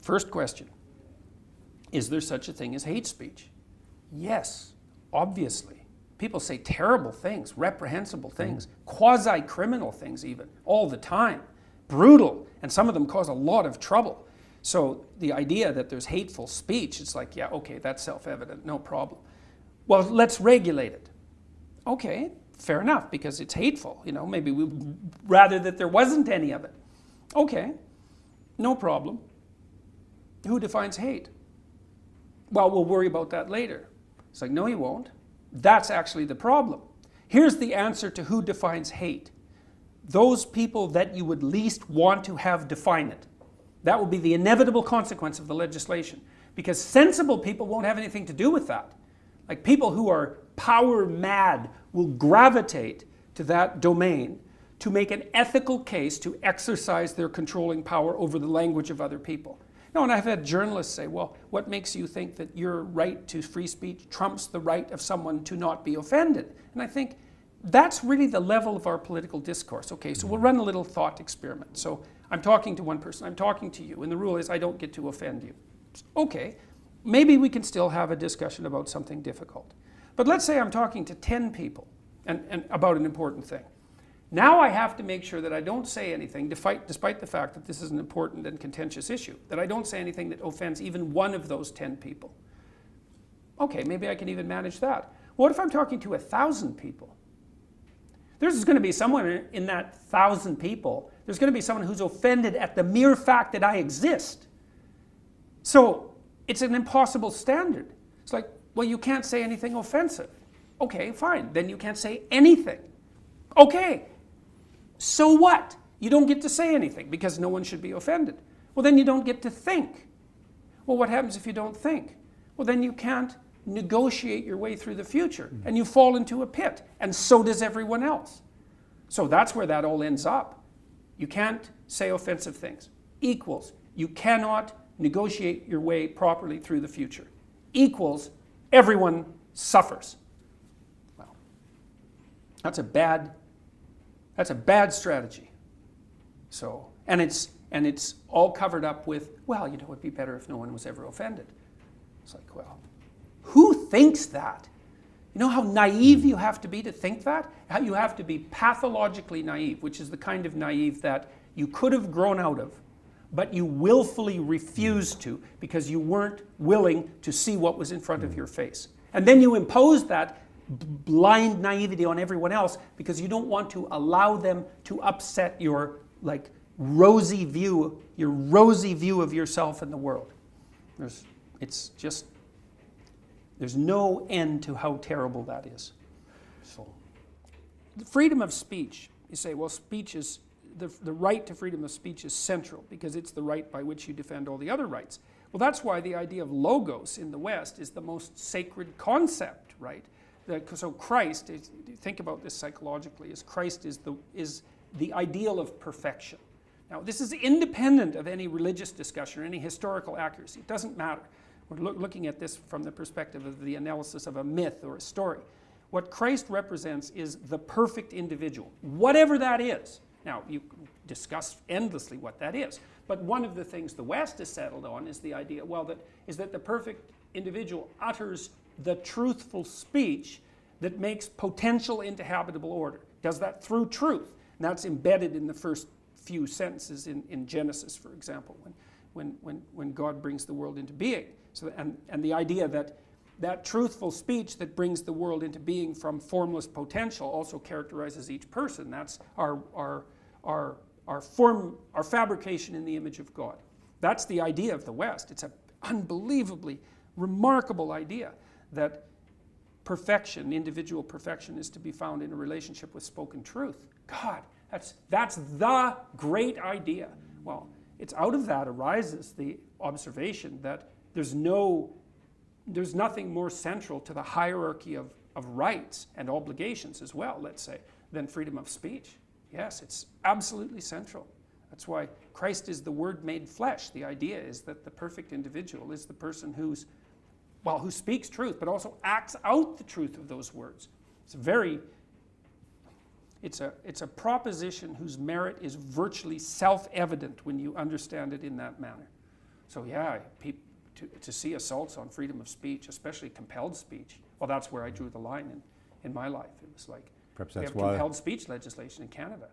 First question, is there such a thing as hate speech? Yes, obviously. People say terrible things, reprehensible things, quasi-criminal things even, all the time. Brutal, and some of them cause a lot of trouble. So the idea that there's hateful speech, it's like, yeah, okay, that's self-evident, no problem. Well, let's regulate it. Okay, fair enough, because it's hateful. You know, maybe we'd rather that there wasn't any of it. Okay, no problem. Who defines hate? Well, we'll worry about that later. It's like, no, you won't. That's actually the problem. Here's the answer to who defines hate. Those people that you would least want to have define it. That will be the inevitable consequence of the legislation. Because sensible people won't have anything to do with that. Like people who are power mad will gravitate to that domain to make an ethical case to exercise their controlling power over the language of other people. No, and I've had journalists say, well, what makes you think that your right to free speech trumps the right of someone to not be offended? And I think that's really the level of our political discourse. Okay, so we'll run a little thought experiment. So I'm talking to one person, I'm talking to you, and the rule is I don't get to offend you. Okay, maybe we can still have a discussion about something difficult. But let's say I'm talking to 10 people and about an important thing. Now I have to make sure that I don't say anything, despite the fact that this is an important and contentious issue, that I don't say anything that offends even one of those 10 people. Okay, maybe I can even manage that. What if I'm talking to 1,000 people? There's going to be someone in that 1,000 people, there's going to be someone who's offended at the mere fact that I exist. So it's an impossible standard. It's like, well, you can't say anything offensive. Okay, fine, then you can't say anything. Okay, so what? You don't get to say anything because no one should be offended. Well, then you don't get to think. Well, what happens if you don't think? Well, then you can't negotiate your way through the future and you fall into a pit, and so does everyone else. So that's where that all ends up. You can't say offensive things. Equals, you cannot negotiate your way properly through the future. Equals, everyone suffers. Well, that's a bad strategy. So, and it's all covered up with, well, you know, it'd be better if no one was ever offended. It's like, well, who thinks that? You know how naive you have to be to think that? How you have to be pathologically naive, which is the kind of naive that you could have grown out of, but you willfully refused to because you weren't willing to see what was in front of your face. And then you impose that blind naivety on everyone else because you don't want to allow them to upset your rosy view of yourself and the world. There's no end to how terrible that is. So, the freedom of speech, you say, well, speech is, the right to freedom of speech is central because it's the right by which you defend all the other rights. Well, that's why the idea of logos in the West is the most sacred concept, right? So Christ, think about this psychologically, Christ is the ideal of perfection. Now, this is independent of any religious discussion or any historical accuracy. It doesn't matter. We're looking at this from the perspective of the analysis of a myth or a story. What Christ represents is the perfect individual, whatever that is. Now, you discuss endlessly what that is, but one of the things the West has settled on is the idea, well, that the perfect individual utters the truthful speech that makes potential into habitable order. Does that through truth. And that's embedded in the first few sentences in Genesis, for example, when God brings the world into being. So, and the idea that truthful speech that brings the world into being from formless potential also characterizes each person. That's our fabrication in the image of God. That's the idea of the West. It's an unbelievably remarkable idea that perfection, individual perfection, is to be found in a relationship with spoken truth. God, that's the great idea. Well, it's out of that arises the observation that there's nothing more central to the hierarchy of rights and obligations as well, let's say, than freedom of speech. Yes, it's absolutely central. That's why Christ is the Word made flesh. The idea is that the perfect individual is the person who speaks truth, but also acts out the truth of those words. It's a proposition whose merit is virtually self-evident when you understand it in that manner. So yeah, to see assaults on freedom of speech, especially compelled speech, well, that's where I drew the line in my life. It was like, Perhaps we that's have why compelled speech legislation in Canada.